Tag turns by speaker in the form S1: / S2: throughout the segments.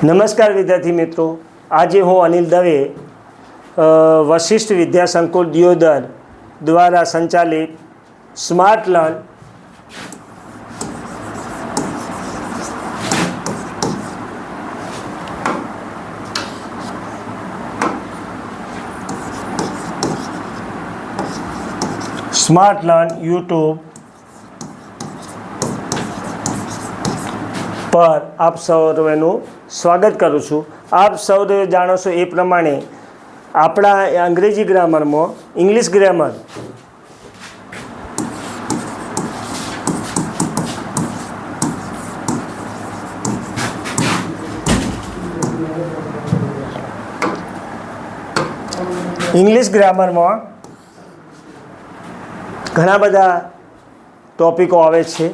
S1: નમસ્કાર વિદ્યાર્થી મિત્રો, આજે હું અનિલ દવે વશિષ્ઠ વિદ્યા સંકુલ દિયોદર દ્વારા સંચાલિત સ્માર્ટ લર્ન યુટ્યુબ પર આપ સૌનું સ્વાગત કરું છું। આપ સૌ જાણો છો એ પ્રમાણે આપણા અંગ્રેજી ગ્રામરમાં ઇંગ્લિશ ગ્રામર માં ઘણા બધા ટોપિકો આવે છે,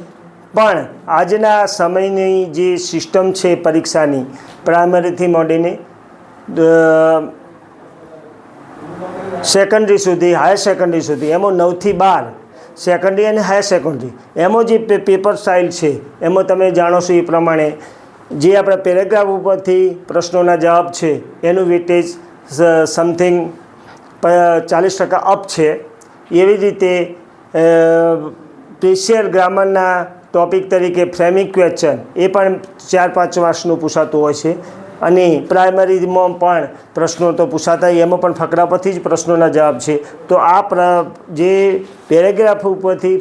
S1: પણ આજના સમયની જે સિસ્ટમ છે પરીક્ષાની પ્રાઇમરીથી માંડીને સેકન્ડરી સુધી, હાયર સેકન્ડરી સુધી, એમાં 9 થી 12 સેકન્ડરી અને હાયર સેકન્ડરી એમાં જે પેપર સ્ટાઇલ છે એમાં તમે જાણો છો એ પ્રમાણે જે આપણા પેરેગ્રાફ ઉપરથી પ્રશ્નોના જવાબ છે એનું વેટેજ સમથિંગ 40% અપ છે। એવી રીતે પ્રેશિયર ગ્રામરના ટોપિક તરીકે ફ્રેમિંગ ક્વેશ્ચન એ પણ 4-5 માર્ક્સનું પૂછાતું હોય છે, અને પ્રાઇમરીમાં પણ પ્રશ્નો તો પૂછાતા એમાં પણ ફકરા પરથી જ પ્રશ્નોના જવાબ છે। તો આ જે પેરેગ્રાફ ઉપરથી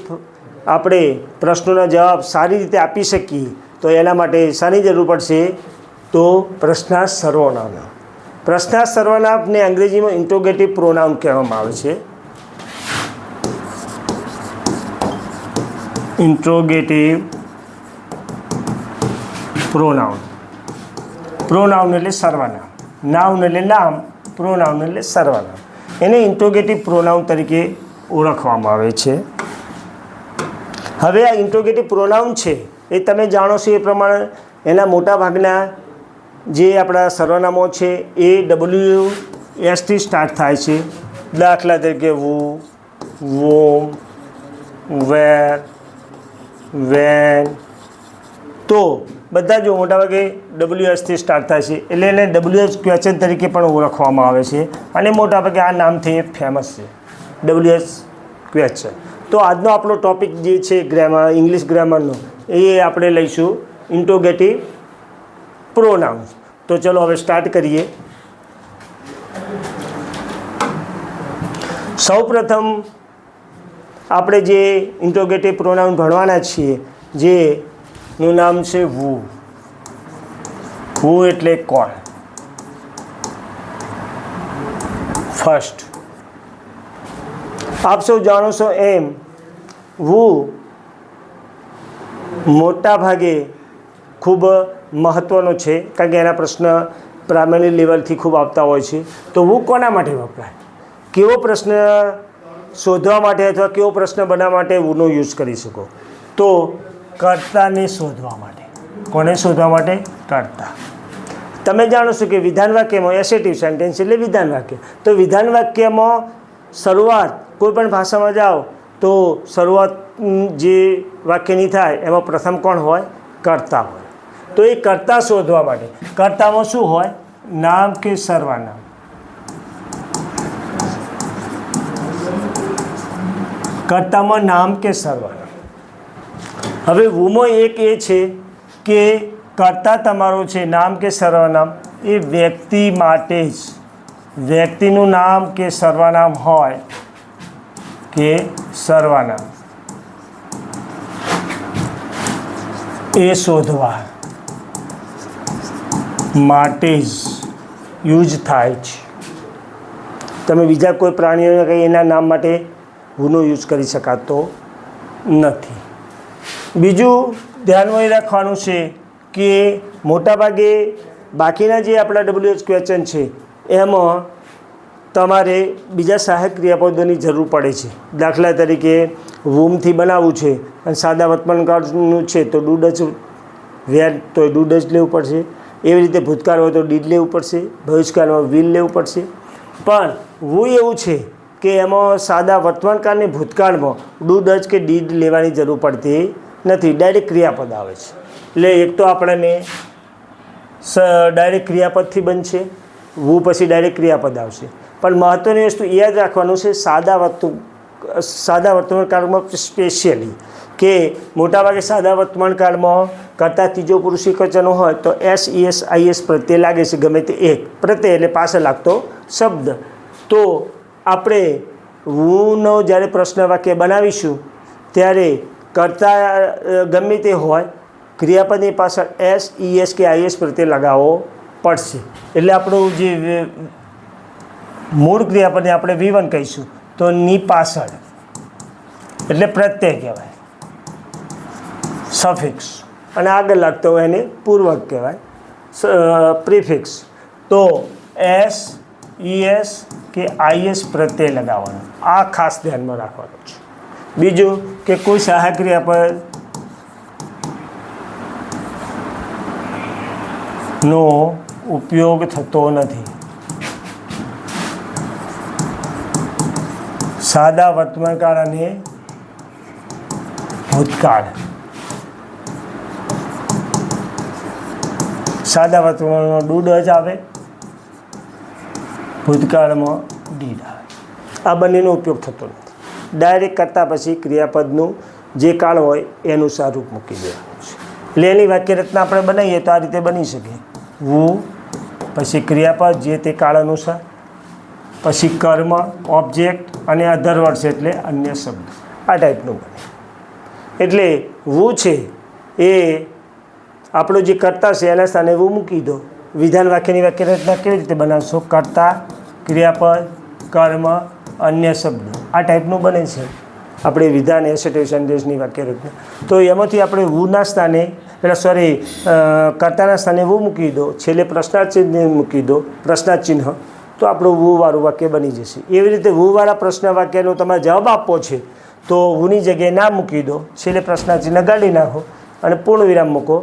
S1: આપણે પ્રશ્નોના જવાબ સારી રીતે આપી શકીએ તો એના માટે શાની જરૂર પડશે? તો પ્રશ્નાર્થ સર્વનામ। પ્રશ્નાર્થ સર્વનામને અંગ્રેજીમાં ઇન્ટ્રોગેટિવ પ્રોનાઉન કહેવામાં આવે છે। ઇન્ટ્રોગેટિવ પ્રોનાઉન એટલે સર્વનામ, નાઉન એટલે નામ, પ્રોનાઉન એટલે સર્વનામ, એને ઇન્ટ્રોગેટિવ પ્રોનાઉન તરીકે ઓળખવામાં આવે છે। હવે આ ઇન્ટ્રોગેટિવ પ્રોનાઉન છે એ તમે જાણો છો એ પ્રમાણે એના મોટા ભાગના જે આપણા સર્વનામો છે એ WS થી સ્ટાર્ટ થાય છે। દાખલા તરીકે વુ, વોમ, વેર, વેન, તો બધા જો મોટાભાગે WS થી સ્ટાર્ટ થાય છે, એટલે એને WS ક્વેશ્ચન તરીકે પણ ઓળખવામાં આવે છે, અને મોટાભાગે આ નામથી ફેમસ છે WS ક્વેશ્ચન। તો આજનો આપણો ટોપિક જે છે ગ્રામર, ઇંગ્લિશ ગ્રામરનો, એ આપણે લઈશું ઇન્ટ્રોગેટિવ પ્રોનાઉન્સ। તો ચલો હવે સ્ટાર્ટ કરીએ। સૌ પ્રથમ આપણે જે ઇન્ટ્રોગેટિવ પ્રોનાઉન ભણવાના છીએ જેનું નામ છે વુ। વુ એટલે કોણ? ફર્સ્ટ આપ સૌ જાણો છો એમ વુ મોટા ભાગે ખૂબ મહત્ત્વનો છે, કારણ કે એના પ્રશ્ન પ્રાઇમરી લેવલથી ખૂબ આવતા હોય છે। તો વુ કોના માટે વપરાય? કેવો પ્રશ્ન શોધવા માટે અથવા કેવો પ્રશ્ન બનાવવા માટે વુનો યુઝ કરી શકો? તો કર્તાને શોધવા માટે। કોને શોધવા માટે? કર્તા। તમે જાણો છો કે વિધાન વાક્યમાં એસેટિવ સેન્ટેન્સ એટલે વિધાન વાક્ય, તો વિધાન વાક્યમાં શરૂઆત કોઈ પણ ભાષામાં જાઓ તો શરૂઆત જે વાક્યની થાય એમાં પ્રથમ કોણ હોય? કર્તા હોય। તો એ કર્તા શોધવા માટે કર્તામાં શું હોય? નામ કે સર્વનામ? કર્તામાં નામ કે સર્વનામ? હવે વુમાં એક એ છે કે કર્તા તમારો છે નામ કે સર્વનામ એ વ્યક્તિ માટે જ, વ્યક્તિનું નામ કે સર્વનામ હોય કે સર્વનામ એ શોધવા માટે જ યુઝ થાય છે। તમે બીજા કોઈ પ્રાણીઓને કંઈ એના નામ માટે વુનો યુઝ કરી શકાતો નથી। બીજું ધ્યાનમાં એ રાખવાનું છે કે મોટાભાગે બાકીના જે આપણા WH ક્વેશ્ચન છે એમાં તમારે બીજા સહાયક ક્રિયાપદોની જરૂર પડે છે। દાખલા તરીકે વૂમથી બનાવવું છે અને સાદા વર્તમાનકાળનું છે તો ડુ ડચ વેર, તો ડુ ડચ લેવું પડશે। એવી રીતે ભૂતકાળ હોય તો ડીડ લેવું પડશે, ભવિષ્યકાળમાં વિલ લેવું પડશે। પણ વુ એવું છે કે એમાં સાદા વર્તમાનકાળની ભૂતકાળમાં ડુ ડચ કે ડીડ લેવાની જરૂર પડતી નથી, ડાયરેક્ટ ક્રિયાપદ આવે છે। એટલે એક તો આપણને ડાયરેક્ટ ક્રિયાપદથી બનશે, વુ પછી ડાયરેક્ટ ક્રિયાપદ આવશે. પણ મહત્ત્વની વસ્તુ એ યાદ રાખવાનું છે સાદા વર્તમાનકાળમાં સ્પેશિયલી કે મોટાભાગે સાદા વર્તમાનકાળમાં કરતાં ત્રીજો પુરુષ એકવચનો હોય તો એસ ઈએસ આઈએસ પ્રત્યય લાગે છે, ગમે તે એક પ્રત્યય એટલે પાછળ લાગતો શબ્દ. તો આપણે વુનો જ્યારે પ્રશ્ન વાક્ય બનાવીશું ત્યારે કરતાં ગમે તે હોય ક્રિયાપદની પાછળ એસ ઈએસ કે આઈએસ પ્રત્યય લગાવવો પડશે. એટલે આપણું જે મૂળ ક્રિયાપદને આપણે V1 કહીશું તો ની પાછળ એટલે પ્રત્યય કહેવાય, સફિક્સ, અને આગળ લાગતો હોય એને પૂર્વક કહેવાય, પ્રિફિક્સ. તો એસ ઈએસ કે આઈએસ પ્રત્યય લગાવવાનો, આ ખાસ ધ્યાનમાં રાખવાનું છે. બીજું કે કોઈ સહાયક ક્રિયાપદ નો ઉપયોગ થતો નથી. સાદા વર્તમાનકાળ અને ભૂતકાળ. સાદા વર્તમાનમાં ડૂડ જ આવે, ભૂતકાળમાં ડીડ આવે. આ બંનેનો ઉપયોગ થતો નથી. ડાયરેક્ટ કરતાં પછી ક્રિયાપદનું જે કાળ હોય એ અનુસાર રૂપ મૂકી દેવાનું છે. એટલે એની વાક્યરચના આપણે બનાવીએ તો આ રીતે બની શકે: વુ પછી ક્રિયાપદ જે તે કાળ અનુસાર, પછી કર્મ ઓબ્જેક્ટ અને અધર વર્ડ્સ એટલે અન્ય શબ્દ. આ ટાઈપનું બને. એટલે વુ છે એ આપણો જે કર્તા છે એના સ્થાને વુ મૂકી દો. વિધાન વાક્યની વાક્યરચના કેવી રીતે બનાવશો? કર્તા, ક્રિયાપદ, કર્મ, અન્ય શબ્દ. આ ટાઈપનું બને છે આપણે વિધાન એસેટિવ સંદેશની વાક્યરચના. તો એમાંથી આપણે વુના સ્થાને કર્તાના સ્થાને વુ મૂકી દો, છેલ્લે પ્રશ્નાર્થ ચિહ્ન મૂકી દો, પ્રશ્નાર્થ ચિહ્ન, તો આપણું વુવાળું વાક્ય બની જશે. એવી રીતે વુવાળા પ્રશ્ન વાક્યનો તમારે જવાબ આપવો છે તો વુની જગ્યાએ ના મૂકી દો, છેલ્લે પ્રશ્નાર્થ ચિહ્ન ગાળી નાખો અને પૂર્ણ વિરામ મૂકો,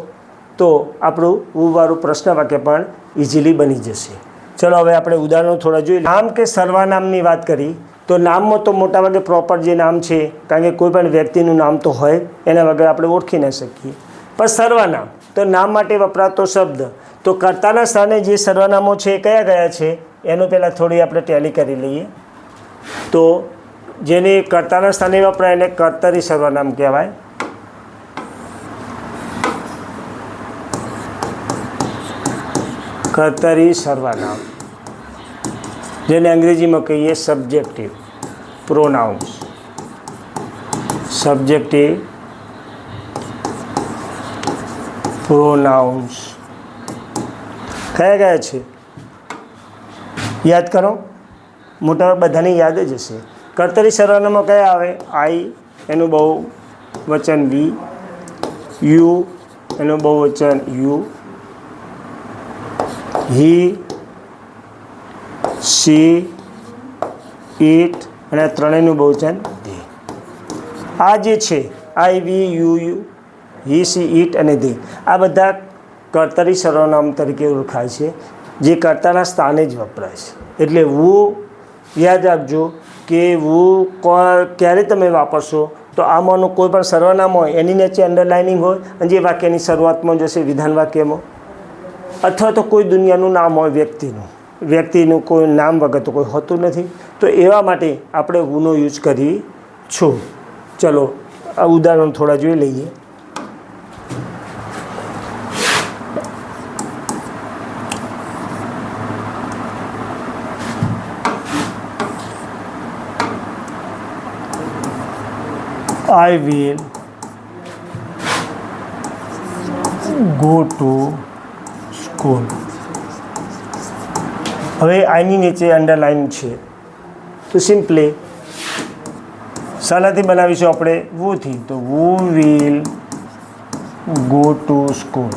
S1: તો આપણું વુવાળું પ્રશ્ન વાક્ય પણ ઇઝીલી બની જશે. ચલો હવે આપણે ઉદાહરણો થોડા જોઈએ. નામ કે સર્વનામની વાત કરી તો નામમાં તો મોટાભાગે પ્રોપર જે નામ છે, કારણ કે કોઈ પણ વ્યક્તિનું નામ તો હોય, એના વગર આપણે ઓળખી ન શકીએ. પણ સર્વનામ તો નામ માટે વપરાતો શબ્દ. તો કર્તાના સ્થાને જે સર્વનામો છે એ કયા કયા છે એનું પહેલાં થોડી આપણે ટેલી કરી લઈએ. તો જેને કર્તાના સ્થાને વપરાય એને કર્તરી સર્વનામ કહેવાય. કર્તરી સર્વનામ, જેને અંગ્રેજીમાં કહીએ સબ્જેક્ટિવ પ્રોનાઉન્સ. સબ્જેક્ટિવ પ્રોનાઉન્સ કયા કયા છે યાદ કરો, મોટા બધાને યાદ જ હશે. કર્તરી સર્વનામમાં કયા આવે? આઈ એનું બહુવચન વી, યુ એનું બહુવચન યુ, હી, શી, ઇટ અને આ ત્રણેયનું બહુવચન ધે. આ જે છે આઈ, વી, યુ, હી, સી, ઇટ અને ધે, આ બધા કર્તરી સર્વનામ તરીકે ઓળખાય છે, જે કર્તાના સ્થાને જ વપરાય છે. એટલે વુ યાદ રાખજો કે વુ ક્યારે તમે વાપરશો તો આમાંનું કોઈ પણ સર્વનામ હોય એની નીચે અંડરલાઇનિંગ હોય અને જે વાક્યની શરૂઆતમાં જશે વિધાન વાક્યમાં, અથવા તો કોઈ દુનિયાનું નામ હોય વ્યક્તિનું કોઈ નામ વગર તો કોઈ હોતું નથી. તો એવા માટે આપણે વુનો યુઝ કરી છું. ચલો આ ઉદાહરણ થોડા જોઈ લઈએ. I will go to school. હવે આની નીચે અંડરલાઇન છે તો સિમ્પલી શાનાથી બનાવીશું આપણે? વુથી. તો who will go to school,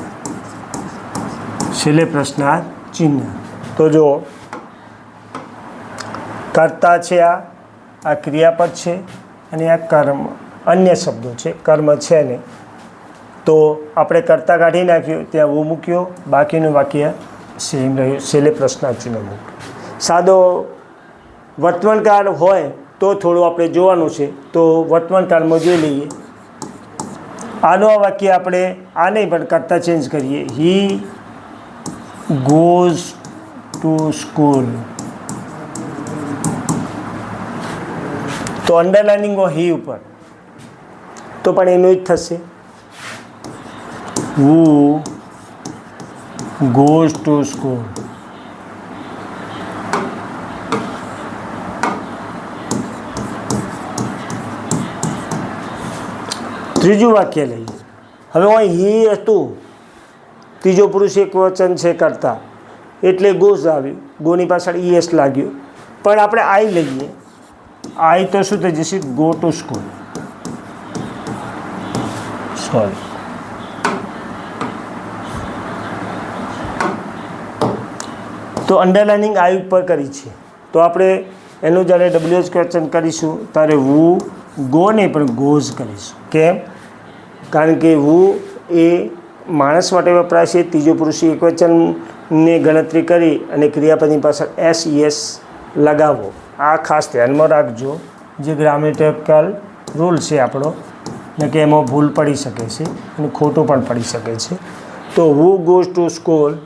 S1: છેલ્લે પ્રશ્નાર્થ ચિહ્ન. તો જો કર્તા છે, આ ક્રિયાપદ છે અને આ કર્મ અન્ય શબ્દો છે, કર્મ છે ને. તો આપણે કર્તા કાઢી નાખ્યું, ત્યાં વું મૂક્યો, બાકીનું વાક્ય સેમ રહ્યું, છેલ્લે પ્રશ્નાર્થ ચિહ્ન મૂક્યું. સાદો વર્તમાનકાળ હોય તો થોડું આપણે જોવાનું છે. તો વર્તમાનકાળમાં જોઈ લઈએ. આનું આ વાક્ય આપણે આ નહીં પણ કર્તા ચેન્જ કરીએ. હી goes to school. તો અંડરલાઇનિંગ હોય હી ઉપર તો પણ એનું જ થશે. who goes to school. ત્રીજું વાક્ય લઈએ. હવે અહીં હી હતું, ત્રીજો પુરુષ એક વચન છે કરતા, એટલે ગોઝ આવ્યું, ગોની પાછળ ઈએસ લાગ્યું. પણ આપણે આઈ લઈએ, આઈ તો શું થઈ જશે? Go to school. સોરી, તો અંડરલાઇનિંગ આઈ ઉપર કરી છે. તો આપણે એનું જ્યારે ડબલ્યુએચ ક્વેશ્ચન કરીશું ત્યારે વુ ગો નહીં પણ ગોઝ કરીશું. કેમ? કારણ કે વુ એ માણસ માટે વપરાય છે. ત્રીજો પુરુષ એકવચનની ગણતરી કરી અને ક્રિયાપદની પાછળ એસ લગાવો. આ ખાસ ધ્યાનમાં રાખજો. જે ગ્રામેટિકલ રૂલ છે આપણો, ને કે એમાં ભૂલ પડી શકે છે અને ખોટું પણ પડી શકે છે. તો હુ ગોઝ ટુ સ્કૂલ,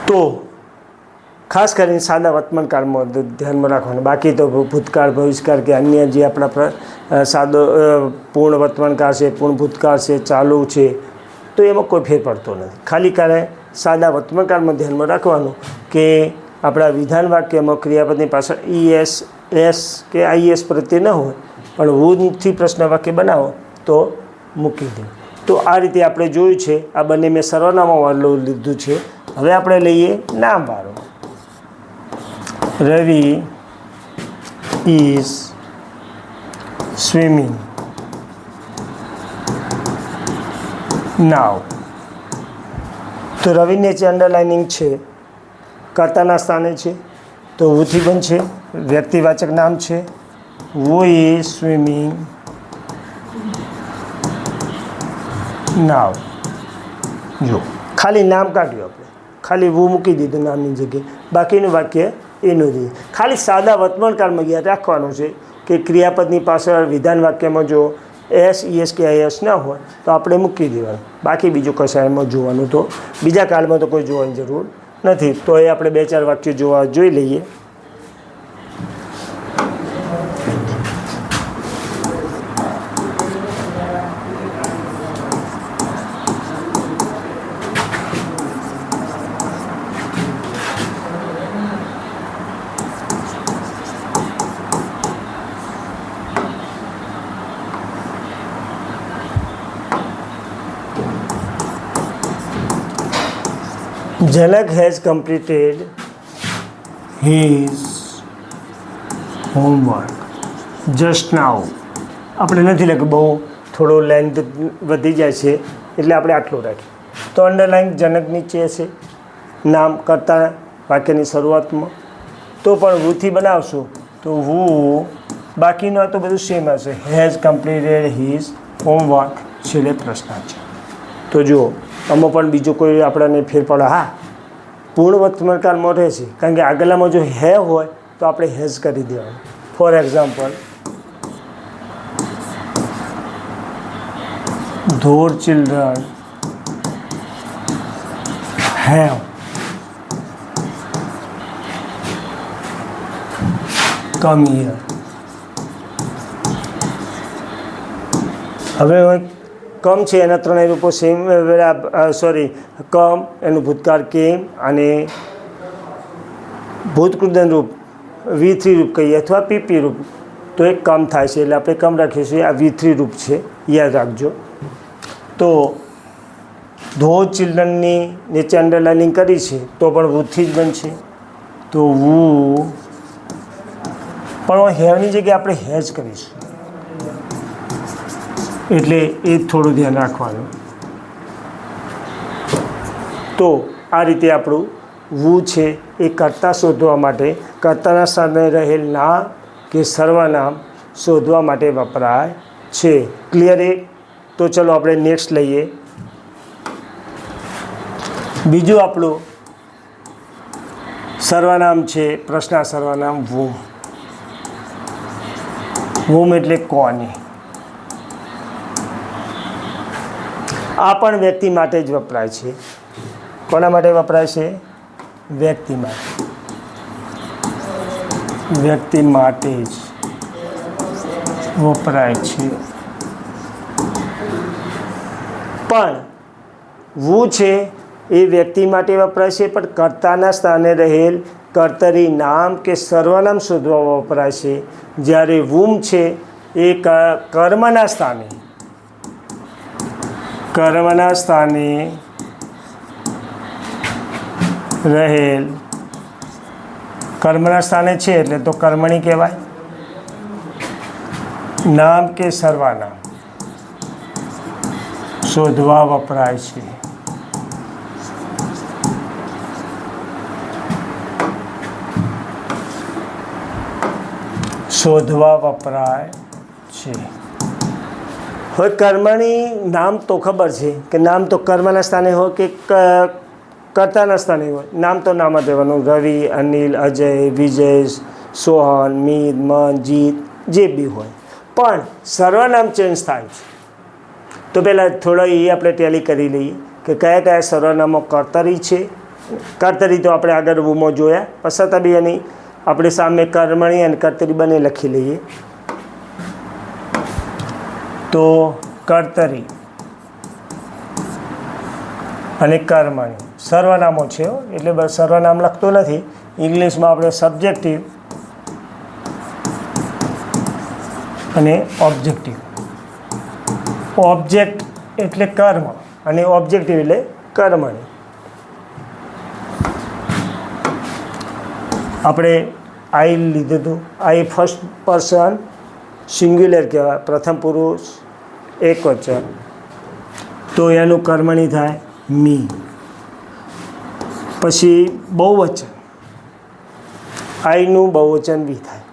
S1: તો ખાસ કરીને સાદા વર્તમાનકાળમાં ધ્યાનમાં રાખવાનું. બાકી તો ભૂતકાળ, ભવિષ્યકાળ કે અન્ય જે આપણા સાદો પૂર્ણ વર્તમાનકાળ છે, પૂર્ણ ભૂતકાળ છે, ચાલુ છે, તો એમાં કોઈ ફેર પડતો નથી. ખાલી કારણે સાદા વર્તમાનકાળમાં ધ્યાનમાં રાખવાનું કે આપણા વિધાન વાક્યમાં ક્રિયાપદની પાછળ ઈએસ, એસ કે આઈએસ પ્રત્યે ન હોય, પણ વુથી પ્રશ્ન વાક્ય બનાવો તો મૂકી દે. તો આ રીતે આપણે જોયું છે. આ બંને મેં સર્વનામવાળું લીધું છે. હવે આપણે લઈએ નામવાળું. રવિ ઇઝ સ્વિમિંગ નાવ. તો રવિ નીચે અંડરલાઇનિંગ છે, કર્તાના સ્થાને છે, તો હુથી બનશે. વ્યક્તિવાચક નામ છે. હુ ઇઝ સ્વિમિંગ નાવ. જો ખાલી નામ કાઢ્યું આપણે, ખાલી વુ મૂકી દીધું નામની જગ્યાએ, બાકીનું વાક્ય એનું જ. ખાલી સાદા વર્તમાનકાળમાં યાદ રાખવાનું છે કે ક્રિયાપદની પાછળ વિધાન વાક્યમાં જો એસ, ઈએસ કે આઈએસ ન હોય તો આપણે મૂકી દેવાનું. બાકી બીજું કશાયમાં જોવાનું, તો બીજા કાળમાં તો કોઈ જોવાની જરૂર નથી. તો એ આપણે 2-4 વાક્યો જોઈ લઈએ. Janak has completed his homework just now. આપણે નથી લખ્યું, બહુ થોડો લેન્થ વધી જાય છે એટલે આપણે આટલું રાખીએ. તો અંડરલાઇન જનક નીચે છે, નામ કરતા વાક્યની શરૂઆતમાં. તો પણ હુથી બનાવશું તો હુ, બાકીનું તો બધું સેમ હશે. હેઝ કમ્પ્લીટેડ હિઝ હોમવર્ક છેલ્લે પ્રશ્ન છે. તો જુઓ, આમાં પણ બીજો કોઈ આપણને ફેર પડે. હા, પૂર્ણ વર્તમાનકાળમાં રહે છે, કારણ કે આગળનામાં જો હે હોય તો આપણે હેઝ કરી દેવાનું. For example, those children have come here. હવે કમ છે એના ત્રણેય રૂપો સેમ, કમ એનું ભૂતકાળ કેમ, અને ભૂતકૃદન રૂપ V3 રૂપ કહીએ અથવા PP રૂપ, તો એ કમ થાય છે એટલે આપણે કમ રાખીશું. આ V3 રૂપ છે, યાદ રાખજો. તો ધો ચિલ્ડ્રનની નીચે અંડરલાઇનિંગ કરી છે તો પણ વુથી જ બનશે. તો વુ, પણ હેવની જગ્યાએ આપણે હેજ કરીશું, એટલે એ થોડું ધ્યાન રાખવાનું. તો આ રીતે આપણું વુ છે એ કર્તા શોધવા માટે, કર્તાના સ્થાને રહેલ નામ કે સર્વનામ શોધવા માટે વપરાય છે. ક્લિયર એ? તો ચલો આપણે નેક્સ્ટ લઈએ. બીજું આપણું સર્વનામ છે, પ્રશ્ન સર્વનામ વુ. હુમ એટલે કોને. આ પણ વ્યક્તિ માટે જ વપરાય છે. કોના માટે વપરાય છે? વ્યક્તિ માટે. વ્યક્તિ માટે જ વપરાય છે. પણ વુ છે એ વ્યક્તિ માટે વપરાય છે, પણ કર્તાના સ્થાને રહેલ કર્તરી નામ કે સર્વનામ શોધવા વપરાય છે. જ્યારે વુમ છે એ કર્મના સ્થાને રહેલ, કર્મના સ્થાને છે એટલે તો કર્મણી કહેવાય. નામ કે સર્વનામ શોધવા વપરાય છે. શોધવા વપરાય છે. હવે કર્મણી નામ તો ખબર છે કે નામ તો કર્મના સ્થાને હોય કે કર્તાના સ્થાને હોય. નામ તો નામ જ રહેવાનું. રવિ, અનિલ, અજય, વિજય, સોહન, મીત, મન, જીત જે બી હોય. પણ સર્વનામ ચેન્જ થાય છે. તો પહેલાં થોડા એ આપણે ટેલી કરી લઈએ કે કયા કયા સર્વનામો કર્તરી છે. કર્તરી તો આપણે આગળ વુમો જોયા, પણ છતાં બી એની આપણે સામે કર્મણી અને કર્તરી બંને લખી લઈએ. તો કર્તરી અને કર્મણી સર્વનામો છે, એટલે બસ સર્વનામ લખતો નથી. ઇંગ્લિશમાં આપણે સબ્જેક્ટિવ અને ઓબ્જેક્ટિવ. ઓબ્જેક્ટ એટલે કર્મ અને ઓબ્જેક્ટિવ એટલે કર્મણી. આપણે આઈ લીધું હતું. આઈ ફર્સ્ટ પર્સન સિંગ્યુલર કહેવાય, પ્રથમ પુરુષ એકવચન. તો એનું કર્મણી થાય મી. પછી બહુવચન, આઈનું બહુવચન વી થાય.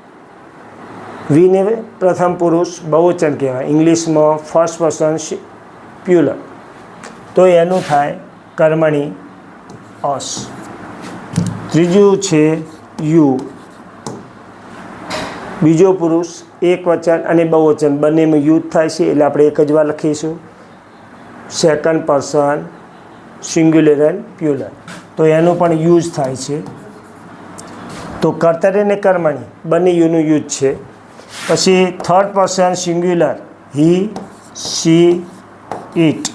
S1: વીને પ્રથમ પુરુષ બહુવચન કહેવાય, ઇંગ્લિશમાં ફર્સ્ટ પર્સન પ્યુલર. તો એનું થાય કર્મણી અસ. ત્રીજું છે યુ. બીજો પુરુષ એકવચન અને બહુવચન બંનેમાં યુઝ થાય છે, એટલે આપણે એક જ વાર લખીશું સેકન્ડ પર્સન સિંગ્યુલર એન્ડ પ્યુલર. તો એનું પણ યુઝ થાય છે. તો કર્તરી અને કર્મણી બંને યુનું યુઝ છે. પછી third person singular he, C, it.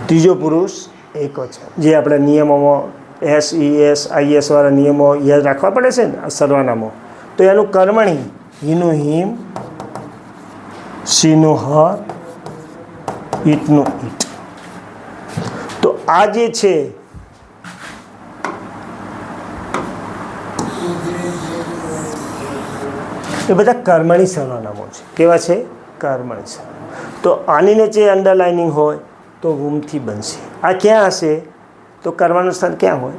S1: ત્રીજો પુરુષ એકવચન. જે આપણા નિયમોમાં SES IS વાળા નિયમો યાદ રાખવા પડે છે ને સર્વનામો. તો એનું કર્મણી હીનું હિમ, સીનું હર, ઈટનું ઈટ. તો આ જે છે એ બધા કર્મણી સર્વનામો છે. કેવા છે? કર્મણી સર્વનામ. તો આની નીચે અંડરલાઇનિંગ હોય તો વુમથી બનશે. આ ક્યાં હશે? તો કર્મનું સ્થાન ક્યાં હોય?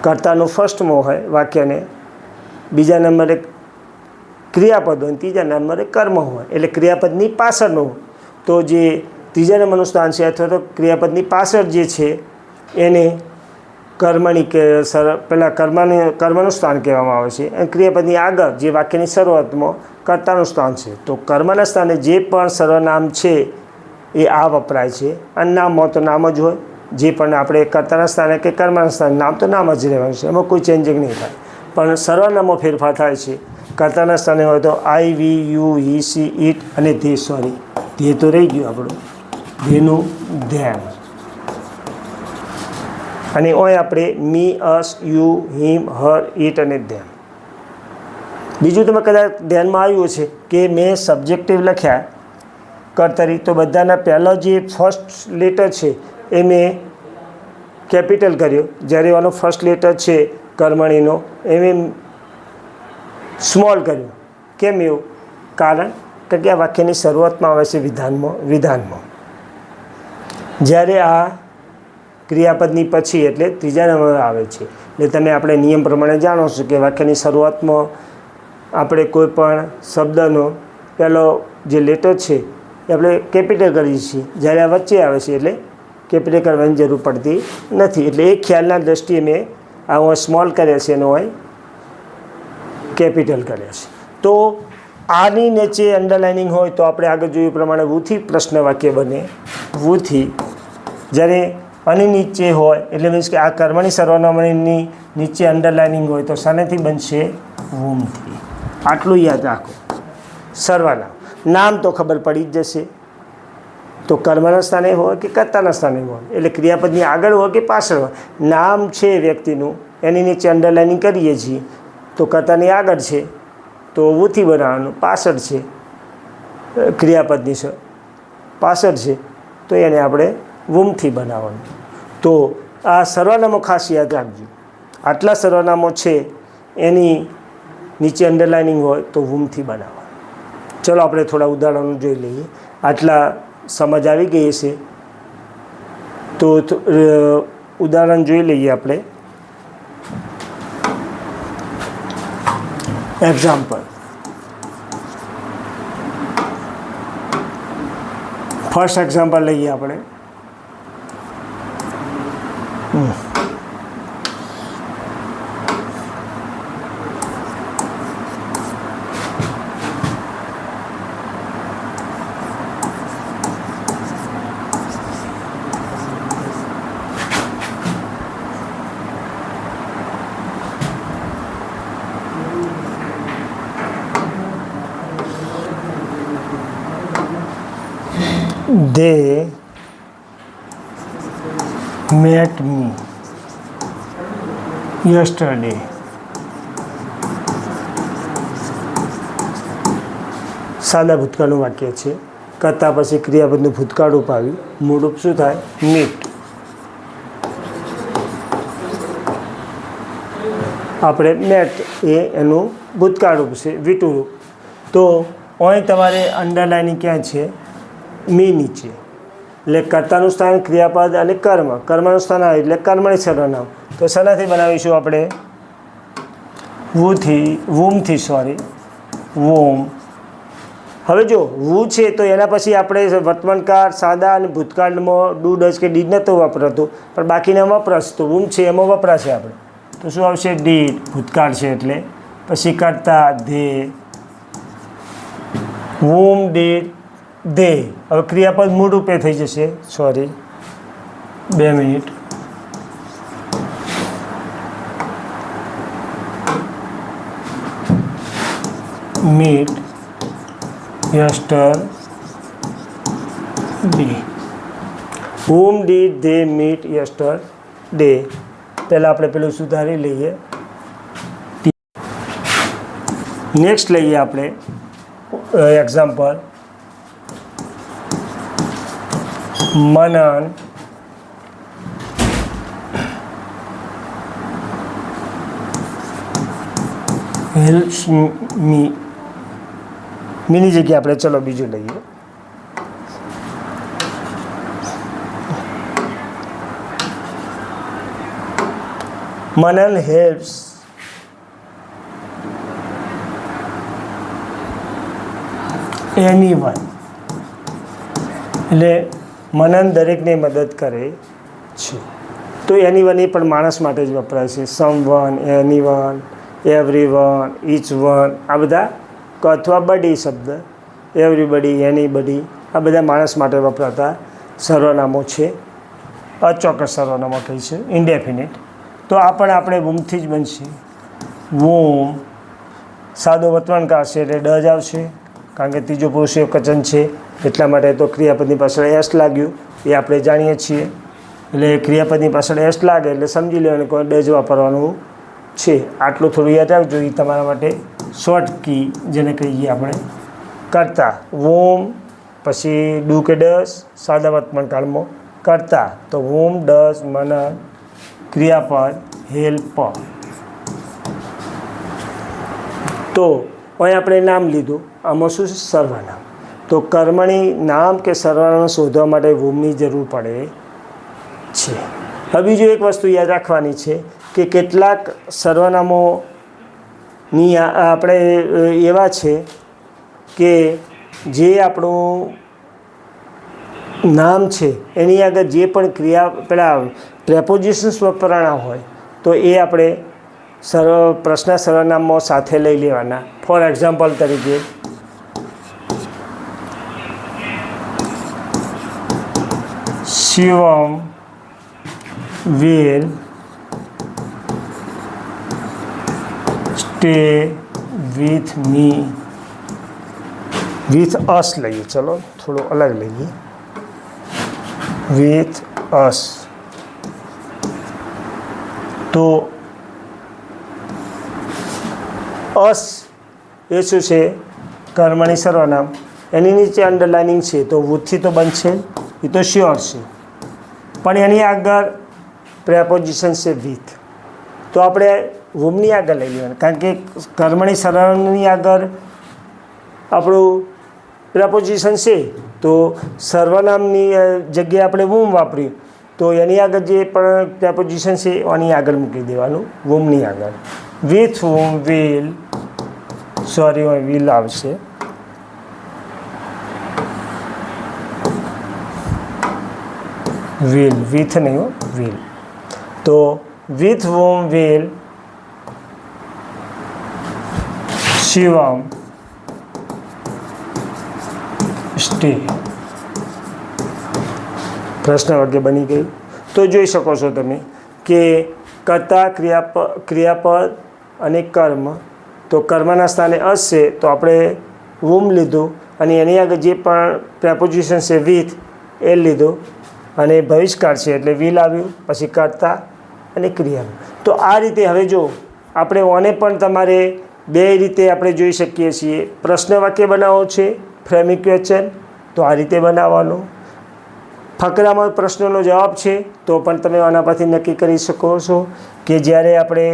S1: કર્તાનું ફર્સ્ટમાં હોય વાક્યને, બીજા નંબરે ક્રિયાપદ હોય, ત્રીજા નંબરે કર્મ હોય. એટલે ક્રિયાપદની પાછળનું. તો જે ત્રીજા નંબરનું સ્થાન છે અથવા તો ક્રિયાપદની પાછળ જે છે એને કર્મણી કે પહેલાં કર્મનું સ્થાન કહેવામાં આવે છે. અને ક્રિયાપદની આગળ જે વાક્યની શરૂઆતમાં કર્તાનું સ્થાન છે. તો કર્મના સ્થાને જે પણ સર્વનામ છે એ આ વપરાય છે. અને નામમાં તો નામ જ હોય. જે પણ આપણે કર્તાના સ્થાને કે કર્મના સ્થાને નામ તો નામ જ રહેવાનું છે, એમાં કોઈ ચેન્જિંગ નહીં થાય. પણ સર્વનામો ફેરફાર થાય છે. કર્તાના સ્થાને હોય તો આઈ, વી, યુ, હી, સી, ઇટ અને ધે. સોરી, ધે તો રહી ગયું આપણું. ધેનું ધ્યાન. અને ઓય આપણે મી, અસ, યુ, હિમ, હર, ઇટ અને ધેમ. બીજું તમે કદાચ ધ્યાનમાં આવ્યું છે કે મેં સબ્જેક્ટિવ લખ્યા કર્તરી, તો બધાના પહેલો જે ફર્સ્ટ લેટર છે એ મેં કેપિટલ કર્યો, જ્યારે એનો ફર્સ્ટ લેટર છે કર્મણીનો એ મેં સ્મોલ કર્યો. કેમ એવું? કારણ કે આ વાક્યની શરૂઆતમાં આવે છે વિધાનમાં. જ્યારે આ ક્રિયાપદની પછી એટલે ત્રીજા નંબરે આવે છે. એટલે તમે આપણે નિયમ પ્રમાણે જાણો છો કે વાક્યની શરૂઆતમાં આપણે કોઈ પણ શબ્દનો પહેલો જે લેટર છે એ આપણે કેપિટલ કરીએ છીએ. જ્યારે આ વચ્ચે આવે છે એટલે કેપિટલ કરવાની જરૂર પડતી નથી. એટલે એ ખ્યાલના દ્રષ્ટિએ મેં આ સ્મોલ કર્યા છે એનો હોય કેપિટલ કર્યા છે. તો આની નીચે અંડરલાઇનિંગ હોય તો આપણે આગળ જોયું પ્રમાણે વુથી પ્રશ્ન વાક્ય બને. વુથી જ્યારે આની નીચે હોય એટલે મીન્સ કે આ કર્મણી સર્વનામની નીચે અંડરલાઇનિંગ હોય તો શાનેથી બનશે? વુમથી. આટલું યાદ રાખો. સર્વનામ નામ તો ખબર પડી જ જશે, તો કર્મના સ્થાને હોય કે કર્તાના સ્થાને હોય, એટલે ક્રિયાપદની આગળ હોય કે પાછળ હોય. નામ છે વ્યક્તિનું, એની નીચે અંડરલાઇનિંગ કરીએ છીએ તો કર્તાની આગળ છે તો વુથી બનાવવાનું, પાછળ છે ક્રિયાપદની પાછળ છે તો એને આપણે વુમથી બનાવવાનું. તો આ સર્વનામો ખાસ યાદ રાખજો. આટલા સર્વનામો છે એની નીચે અંડરલાઇનિંગ હોય તો વુમથી બનાવવાનું. ચલો આપણે થોડા ઉદાહરણો જોઈ લઈએ. આટલા સમજ આવી ગઈ છે તો ઉદાહરણ જોઈ લઈએ આપણે. એક્ઝામ્પલ, ફર્સ્ટ એક્ઝામ્પલ લઈએ આપણે. They met me yesterday. સાદા ભૂતકાળનું વાક્ય છે. કરતા પછી ક્રિયાપદનું ભૂતકાળ રૂપ આવ્યું. મૂળ રૂપ શું થાય? મીટ. આપણે મેટ એ એનું ભૂતકાળ રૂપ છે, વીટું રૂપ. તો અહીં તમારે અંડરલાઇનિંગ ક્યાં છે? મી નીચે. એટલે કર્તાનું સ્થાન ક્રિયાપદ અને કર્મ, કર્મનું સ્થાન આવે એટલે કર્મણી સર્વનામ. તો શેનાથી બનાવીશું આપણે? વુમથી વોમ. હવે જો વુ છે તો એના પછી આપણે વર્તમાનકાળ, સાદા અને ભૂતકાળમાં ડુ, ડઝ કે ડીડ નહોતો વપરાતો, પણ બાકીના વપરાશ. તો વુમ છે એમાં વપરાશે આપણે. તો શું આવશે? ડીડ. ભૂતકાળ છે એટલે. પછી કરતા ધે, વુમ ડીડ દે. હવે ક્રિયાપદ મૂળ રૂપે થઈ જશે. 2 minute. Meet yesterday. whom did they meet yesterday? પહેલાં આપણે પેલું સુધારી લઈએ. નેક્સ્ટ લઈએ આપણે એક્ઝામ્પલ. મનન હેલ્પ્સ મી. મીની જગ્યાએ આપણે ચલો બીજું લઈએ. મનન હેલ્પ્સ એનીવન. એટલે મનન દરેકને મદદ કરે છે. તો એનીવન એ પણ માણસ માટે જ વપરાય છે. Someone, anyone, everyone, each one, આ બધા અથવા બડી શબ્દ, એવરીબડી, એનીબડી, આ બધા માણસ માટે વપરાતા સર્વનામો છે. અચોક્કસ સર્વનામો કહી છે, ઇન્ડેફિનિટ. તો આ પણ આપણે વુમથી જ બનશે. વોમ સાદો વર્તમાનકાળ છે એટલે ડ જ આવશે, કારણ કે ત્રીજો પુરુષ એકવચન છે એટલા માટે. તો ક્રિયાપદની પાછળ એસ લાગ્યું એ આપણે જાણીએ છીએ. એટલે ક્રિયાપદની પાછળ એસ લાગે એટલે સમજી લેવાનું કોઈ ડ જ વાપરવાનું છે. આટલું થોડું યાદ રાખજો. એ તમારા માટે શોર્ટ કી જેને કહીએ આપણે. કરતા વોમ, પછી ડુ કે ડસ સાદા વર્તમાનકાળમાં કરતા, તો વોમ, ડસ, મનન, ક્રિયાપદ હેલ્પ. તો અહીં આપણે નામ લીધું. આમાં શું છે? સર્વનામ. તો કર્મણી નામ કે સર્વનામ શોધવા માટે વોમની જરૂર પડે છે. હવે બીજું એક વસ્તુ યાદ રાખવાની છે કે કેટલાક સર્વનામોની આપણે એવા છે કે જે આપણું નામ છે એની આગળ જે પણ ક્રિયા પેલા પ્રેપોઝિશન્સ વપરાણા હોય તો એ આપણે પ્રશ્ન સર્વનામો સાથે લઈ લેવાના. ફોર એક્ઝામ્પલ તરીકે Shivam will stay with me with us લઈએ. ચલો થોડું અલગ લઈએ. with us. તો us એ શું છે? કર્મણી સર્વનામ. એની નીચે અંડરલાઇનિંગ છે તો વુડથી તો બનશે, એ તો શ્યોર છે. પણ એની આગળ પ્રેપોઝિશન છે વિથ. તો આપણે વુમની આગળ લઈ લેવાનું, કારણ કે કર્મણી સર્વનામની આગળ આપણું પ્રેપોઝિશન છે. તો સર્વનામની જગ્યાએ આપણે વુમ વાપર્યું, તો એની આગળ જે પણ પ્રેપોઝિશન છે એની આગળ મૂકી દેવાનું, વુમની આગળ. With whom will, sorry will આવશે. વિલ, વિથ નહીં હો, વિલ. તો with whom will Shivam stay. પ્રશ્ન વાક્ય બની ગયું. તો જોઈ શકો છો તમે કે કર્તા, ક્રિયાપદ અને કર્મ. તો કર્મના સ્થાને અસ છે તો આપણે whom લીધું, અને એની આગળ જે પણ પ્રેપોઝિશન છે વિથ એ લીધું, અને ભવિષ્યકાળ છે એટલે વિલ આવ્યું, પછી કર્તા અને ક્રિયા. તો આ રીતે હવે જો આપણે ઓને પણ તમારે બે રીતે આપણે જોઈ શકીએ છીએ. પ્રશ્ન વાક્ય બનાવવો છે, ફ્રેમિંગ ક્વેશ્ચન, તો આ રીતે બનાવવાનું. ફકરામાં પ્રશ્નનો જવાબ છે તો પણ તમે આના પરથી નક્કી કરી શકો છો કે જ્યારે આપણે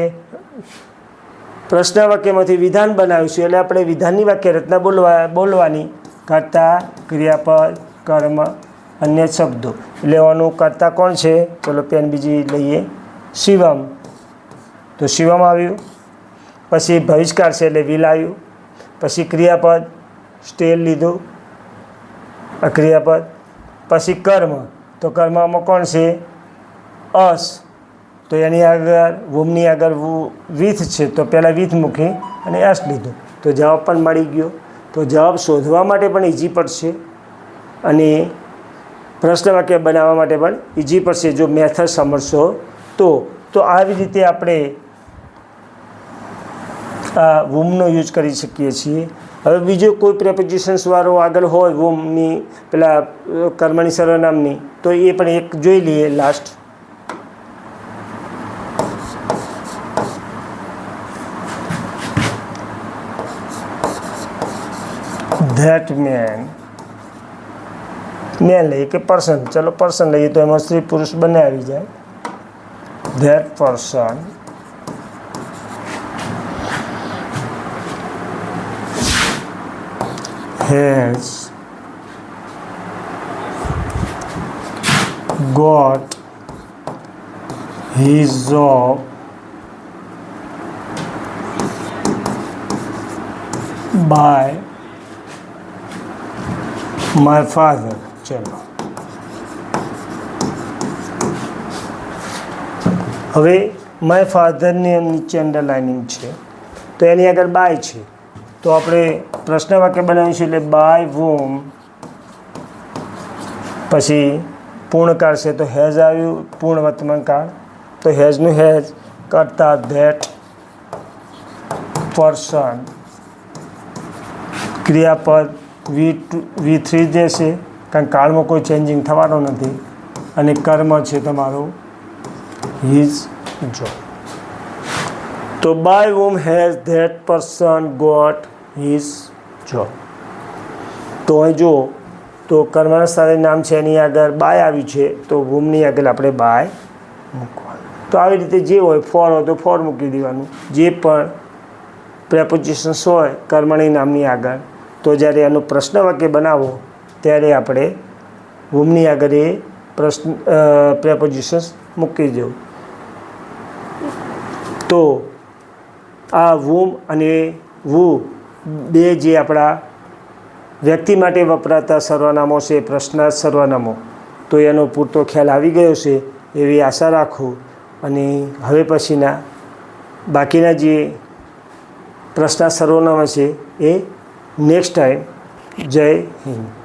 S1: પ્રશ્ન વાક્યમાંથી વિધાન બનાવીશું એટલે આપણે વિધાનની વાક્ય રચના બોલવાની. કર્તા, ક્રિયાપદ, કર્મ, અન્ય શબ્દો. એટલે એવાનું કર્તા કોણ છે? ચલો પેન બીજી લઈએ. શિવમ, તો શિવમ આવ્યું. પછી ભવિષ્યકાળ છે એટલે વિલ આવ્યું. પછી ક્રિયાપદ સ્ટેલ લીધું, ક્રિયાપદ. પછી કર્મ, તો કર્મમાં કોણ છે? અસ, તો એની આગળ વુમની આગળ વિથ છે તો પહેલાં વિથ મૂકી અને અસ લીધું, તો જવાબ પણ મળી ગયો. તો જવાબ શોધવા માટે પણ ઇઝી પડશે અને પ્રશ્ન વાક્ય બનાવવા માટે પણ ઇઝી પડશે જો મેથડ સમજશો તો. તો આવી રીતે આપણે આ વુમનો યુઝ કરી શકીએ છીએ. હવે બીજો કોઈ પ્રેપોઝિશન્સવાળો આગળ હોય વુમની, પેલા કર્મણી સર્વનામની, તો એ પણ એક જોઈ લઈએ લાસ્ટ. ધેટ મેન, મેન લઈએ કે પર્સન? ચલો પર્સન લઈએ તો એમાં સ્ત્રી પુરુષ બંને આવી જાય. That person has got his job by my father. ચલો હવે માય ફાધરની નીચે અંડરલાઇનિંગ છે તો એની આગળ બાય છે, તો આપણે પ્રશ્ન વાક્ય બનાવીશું એટલે બાય વોમ. પછી પૂર્ણકાળ છે તો હેઝ આવ્યું, પૂર્ણ વર્તમાનકાળ તો હેઝનું હેઝ. કરતા ધેટ પર્સન, ક્રિયાપદ V3 જે છે કારણ કાળમાં કોઈ ચેન્જિંગ થવાનો નથી, અને કર્મ છે તમારું હિઝ જોબ. તો by whom has that person got his job. તો અહીં જુઓ તો કર્મના સ્થાને નામ છે એની આગળ બાય આવ્યું છે તો whomની આગળ આપણે બાય મૂકવાનું. તો આવી રીતે જે હોય ફોર હોય તો ફોર મૂકી દેવાનું. જે પણ પ્રેપોઝિશન્સ હોય કર્મણી નામની આગળ, તો જ્યારે એનું પ્રશ્ન વાક્ય બનાવો ત્યારે આપણે whomની આગળ એ પ્રશ્ન પ્રેપોઝિશન્સ મૂકી દેવું. તો આ whom અને who બે જે આપણા વ્યક્તિ માટે વપરાતા સર્વનામો છે, પ્રશ્નાર્થ સર્વનામો, તો એનો પૂરતો ખ્યાલ આવી ગયો છે એવી આશા રાખું. અને હવે પછીના બાકીના જે પ્રશ્ન સર્વનામ છે એ નેક્સ્ટ ટાઈમ. જય હિન્દ.